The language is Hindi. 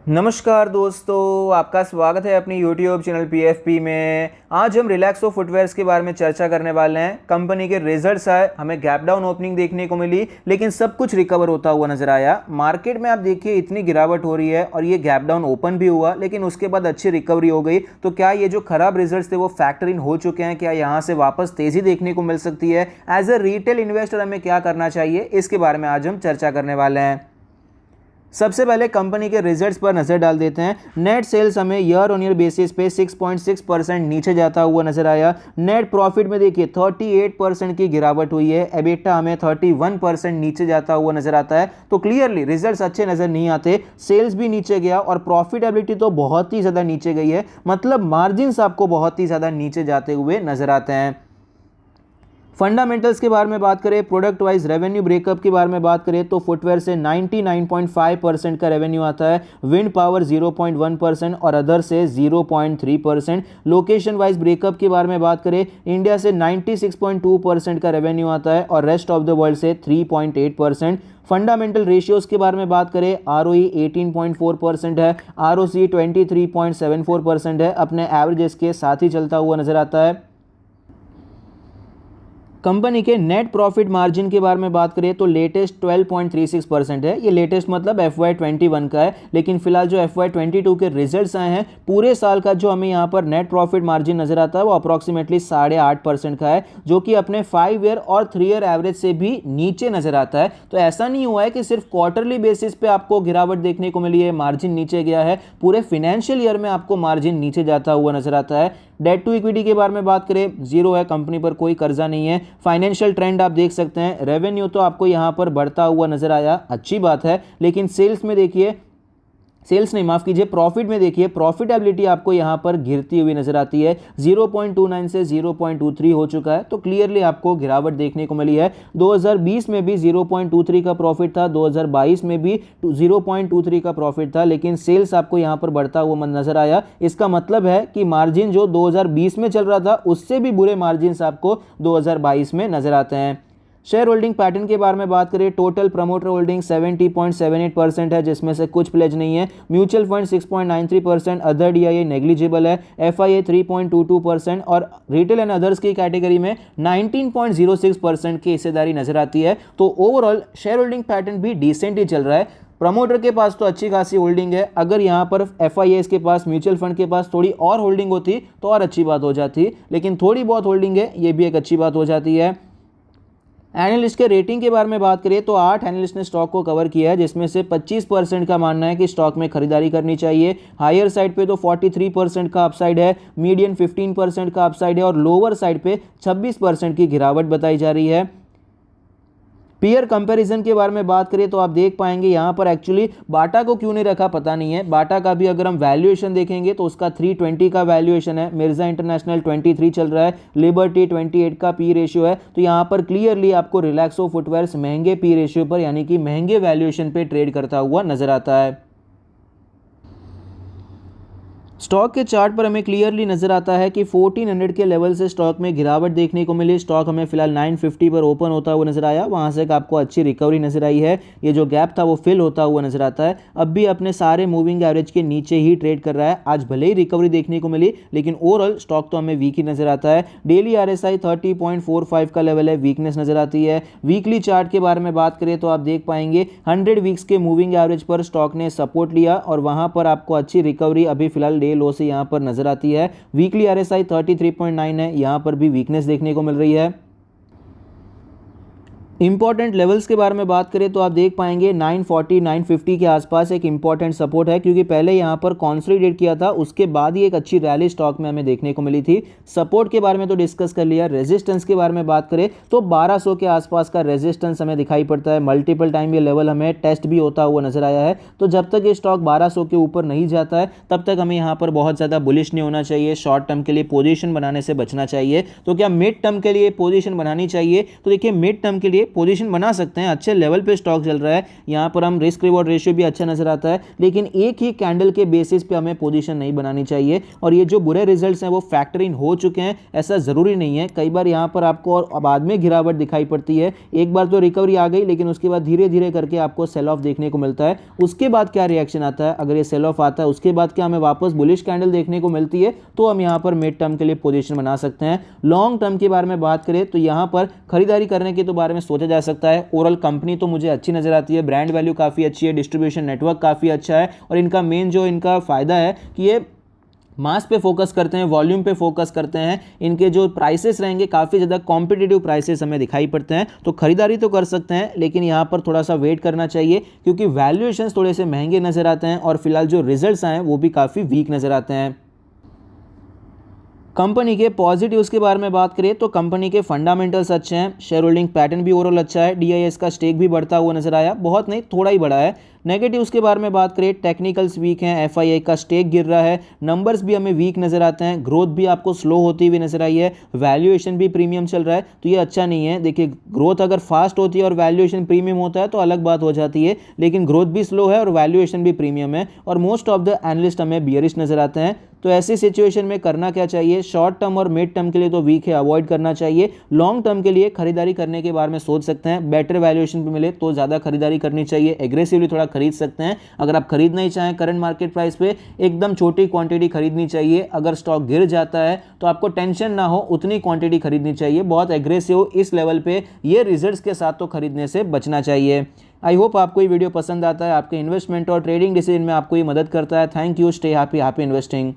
नमस्कार दोस्तों, आपका स्वागत है अपनी YouTube चैनल PFP में। आज हम रिलैक्सो फुटवेयर्स के बारे में चर्चा करने वाले हैं। कंपनी के रिजल्ट्स आए, हमें गैप डाउन ओपनिंग देखने को मिली, लेकिन सब कुछ रिकवर होता हुआ नजर आया। मार्केट में आप देखिए इतनी गिरावट हो रही है और ये गैप डाउन ओपन भी हुआ, लेकिन उसके बाद अच्छी रिकवरी हो गई। तो क्या ये जो खराब रिजल्ट्स थे वो फैक्टर इन हो चुके हैं? क्या यहाँ से वापस तेजी देखने को मिल सकती है? एज अ रिटेल इन्वेस्टर हमें क्या करना चाहिए, इसके बारे में आज हम चर्चा करने वाले हैं। सबसे पहले कंपनी के रिजल्ट्स पर नजर डाल देते हैं। नेट सेल्स हमें ईयर ऑन ईयर बेसिस पे 6.6% नीचे जाता हुआ नजर आया। नेट प्रॉफिट में देखिए 38% की गिरावट हुई है। एबिटा हमें 31% नीचे जाता हुआ नजर आता है। तो क्लियरली रिजल्ट्स अच्छे नजर नहीं आते। सेल्स भी नीचे गया और प्रॉफिटेबिलिटी तो बहुत ही ज्यादा नीचे गई है, मतलब मार्जिन्स आपको बहुत ही ज्यादा नीचे जाते हुए नजर आते हैं। फंडामेंटल्स के बारे में बात करें, प्रोडक्ट वाइज रेवेन्यू ब्रेकअप के बारे में बात करें तो फुटवेयर से 99.5% का रेवेन्यू आता है, विंड पावर 0.1% और अदर से 0.3%। लोकेशन वाइज ब्रेकअप के बारे में बात करें, इंडिया से 96.2% का रेवेन्यू आता है और रेस्ट ऑफ द वर्ल्ड से 3.8%। फंडामेंटल रेशियोज के बारे में बात करें, ROE 18.4% है, ROC 23.74% है, अपने एवरेजेस के साथ ही चलता हुआ नजर आता है। कंपनी के नेट प्रॉफिट मार्जिन के बारे में बात करें तो लेटेस्ट 12.36% है। ये लेटेस्ट मतलब FY21 का है, लेकिन फिलहाल जो FY22 के रिजल्ट्स आए हैं, पूरे साल का जो हमें यहाँ पर नेट प्रॉफिट मार्जिन नजर आता है वो अप्रॉक्सीमेटली 8.5% का है, जो कि अपने 5 ईयर और 3 ईयर एवरेज से भी नीचे नजर आता है। तो ऐसा नहीं हुआ है कि सिर्फ क्वार्टरली बेसिस पे आपको गिरावट देखने को मिली है, मार्जिन नीचे गया है, पूरे फाइनेंशियल ईयर में आपको मार्जिन नीचे जाता हुआ नजर आता है। डेट टू इक्विटी के बारे में बात करें, जीरो है, कंपनी पर कोई कर्जा नहीं है। फाइनेंशियल ट्रेंड आप देख सकते हैं, रेवेन्यू तो आपको यहां पर बढ़ता हुआ नजर आया, अच्छी बात है, लेकिन सेल्स में देखिए, सेल्स नहीं माफ कीजिए, प्रॉफिट में देखिए प्रॉफिटेबिलिटी आपको यहां पर गिरती हुई नजर आती है। 0.29 से 0.23 हो चुका है, तो क्लियरली आपको गिरावट देखने को मिली है। 2020 में भी 0.23 का प्रॉफिट था, 2022 में भी 0.23 का प्रॉफिट था, लेकिन सेल्स आपको यहां पर बढ़ता हुआ नजर आया। इसका मतलब है कि मार्जिन जो 2020 में चल रहा था उससे भी बुरे मार्जिन आपको 2022 में नजर आते हैं। शेयर होल्डिंग पैटर्न के बारे में बात करें, टोटल प्रमोटर होल्डिंग 70.78% है, जिसमें से कुछ प्लेज नहीं है। Mutual fund 6.93%, other DIA negligible है, FIA 3.22% और रिटेल एंड अदर्स की कैटेगरी में 19.06% की हिस्सेदारी नजर आती है। तो ओवरऑल शेयर होल्डिंग पैटर्न भी डिसेंट ही चल रहा है। प्रमोटर के पास तो अच्छी खासी होल्डिंग है, अगर यहाँ पर FIAs के पास, म्यूचुअल फंड के पास थोड़ी और होल्डिंग होती तो और अच्छी बात हो जाती, लेकिन थोड़ी बहुत होल्डिंग है, ये भी एक अच्छी बात हो जाती है। एनालिस्ट के रेटिंग के बारे में बात करें तो 8 एनालिस्ट ने स्टॉक को कवर किया है, जिसमें से 25% का मानना है कि स्टॉक में खरीदारी करनी चाहिए। हायर साइड पे तो 43% का अपसाइड है, मीडियन 15% का अपसाइड है और लोअर साइड पे 26% की गिरावट बताई जा रही है। पीयर कंपैरिजन के बारे में बात करें तो आप देख पाएंगे यहाँ पर एक्चुअली बाटा को क्यों नहीं रखा पता नहीं है। बाटा का भी अगर हम वैल्यूएशन देखेंगे तो उसका 320 का वैल्यूएशन है, मिर्जा इंटरनेशनल 23 चल रहा है, लिबर्टी 28 का पी रेशियो है। तो यहाँ पर क्लियरली आपको रिलैक्सो फुटवेयर्स महंगे पी रेशियो पर यानी कि महंगे वैल्यूएशन पे ट्रेड करता हुआ नजर आता है। स्टॉक के चार्ट पर हमें क्लियरली नजर आता है कि 1400 के लेवल से स्टॉक में गिरावट देखने को मिली। स्टॉक हमें फिलहाल 950 पर ओपन होता हुआ नजर आया, वहां से आपको अच्छी रिकवरी नजर आई है। ये जो गैप था वो फिल होता हुआ नजर आता है। अब भी अपने सारे मूविंग एवरेज के नीचे ही ट्रेड कर रहा है। आज भले ही रिकवरी देखने को मिली, लेकिन ओवरऑल स्टॉक तो हमें वीक ही नजर आता है। डेली RSI 30.45 का लेवल है, वीकनेस नजर आती है। वीकली चार्ट के बारे में बात करें तो आप देख पाएंगे 100 वीक्स के मूविंग एवरेज पर स्टॉक ने सपोर्ट लिया और वहां पर आपको अच्छी रिकवरी अभी फिलहाल डे लो से यहां पर नजर आती है। वीकली RSI 33.9 है, यहां पर भी वीकनेस देखने को मिल रही है। इंपॉर्टेंट लेवल्स के बारे में बात करें तो आप देख पाएंगे 940 950 के आसपास एक इंपॉर्टेंट सपोर्ट है, क्योंकि पहले यहां पर कंसोलिडेट किया था, उसके बाद ही एक अच्छी रैली स्टॉक में हमें देखने को मिली थी। सपोर्ट के बारे में तो डिस्कस कर लिया। रेजिस्टेंस के बारे में बात करें तो 1200 के आसपास का रेजिस्टेंस हमें दिखाई पड़ता है। मल्टीपल टाइम ये लेवल हमें टेस्ट भी होता हुआ नजर आया है। तो जब तक ये स्टॉक 1200 के ऊपर नहीं जाता है तब तक हमें यहाँ पर बहुत ज़्यादा बुलिश नहीं होना चाहिए। शॉर्ट टर्म के लिए पोजीशन बनाने से बचना चाहिए। तो क्या मिड टर्म के लिए पोजीशन बनानी चाहिए? तो देखिए मिड टर्म के लिए करके पोजीशन बना सकते हैं। अच्छे लेवल पे स्टॉक चल रहा है, यहाँ पर हम रिस्क रिवॉर्ड रेशियो भी अच्छा नजर आता है, लेकिन एक ही कैंडल के बेसिस पे हमें पोजीशन नहीं बनानी चाहिए। और ये जो बुरे रिजल्ट्स हैं वो फैक्टर इन हो चुके हैं, ऐसा ज़रूरी नहीं है। कई बार यहाँ पर आपको और बाद में गिरावट दिखाई पड़ती है, एक बार तो रिकवरी आ गई लेकिन उसके बाद धीरे धीरे करके आपको सेल ऑफ देखने को मिलता है। उसके बाद क्या रिएक्शन आता है, अगर ये सेल ऑफ आता है उसके बाद क्या हमें वापस बुलिश कैंडल देखने को मिलती है, तो हम यहाँ पर मिड टर्म के लिए पोजीशन बना सकते हैं। लॉन्ग टर्म के बारे में बात करें तो यहाँ पर खरीदारी करने के तो बारे में सोचा जा सकता है। ओवरऑल कंपनी तो मुझे अच्छी नजर आती है, ब्रांड वैल्यू काफ़ी अच्छी है, डिस्ट्रीब्यूशन नेटवर्क काफ़ी अच्छा है, और इनका मेन जो इनका फ़ायदा है कि ये मास पे फोकस करते हैं, वॉल्यूम पे फोकस करते हैं। इनके जो प्राइसेस रहेंगे काफ़ी ज़्यादा कॉम्पिटिटिव प्राइसेस हमें दिखाई पड़ते हैं, तो खरीदारी तो कर सकते हैं, लेकिन यहाँ पर थोड़ा सा वेट करना चाहिए क्योंकि वैल्यूएशंस थोड़े से महंगे नज़र आते हैं और फिलहाल जो रिजल्ट्स आए हैं वो भी काफ़ी वीक नज़र आते हैं। कंपनी के पॉजिटिव्स के बारे में बात करें तो कंपनी के फंडामेंटल्स अच्छे हैं, शेयर होल्डिंग पैटर्न भी ओवरऑल अच्छा है, डीआईएस का स्टेक भी बढ़ता हुआ नजर आया, बहुत नहीं थोड़ा ही बढ़ा है। नेगेटिव्स के बारे में बात करें, टेक्निकल्स वीक हैं, एफआईआई का स्टेक गिर रहा है, नंबर्स भी हमें वीक नजर आते हैं, ग्रोथ भी आपको स्लो होती हुई नजर आई है, वैल्यूएशन भी प्रीमियम चल रहा है, तो ये अच्छा नहीं है। देखिए ग्रोथ अगर फास्ट होती है और वैल्यूएशन प्रीमियम होता है तो अलग बात हो जाती है, लेकिन ग्रोथ भी स्लो है और वैल्यूएशन भी प्रीमियम है, और मोस्ट ऑफ द एनालिस्ट हमें बियरिश नजर आते हैं। तो ऐसी सिचुएशन में करना क्या चाहिए, शॉर्ट टर्म और मिड टर्म के लिए तो वीक है, अवॉइड करना चाहिए। लॉन्ग टर्म के लिए खरीदारी करने के बारे में सोच सकते हैं, बेटर वैल्यूएशन पे मिले तो ज़्यादा खरीदारी करनी चाहिए, एग्रेसिवली थोड़ा खरीद सकते हैं। अगर आप खरीदना ही चाहें करंट मार्केट प्राइस पे, एकदम छोटी क्वांटिटी खरीदनी चाहिए। अगर स्टॉक गिर जाता है तो आपको टेंशन ना हो, उतनी क्वांटिटी खरीदनी चाहिए। बहुत एग्रेसिव इस लेवल पे ये रिजल्ट्स के साथ तो खरीदने से बचना चाहिए। आई होप आपको ये वीडियो पसंद आता है, आपके इन्वेस्टमेंट और ट्रेडिंग डिसीजन में आपको ये मदद करता है। Thank you, stay happy, happy investing.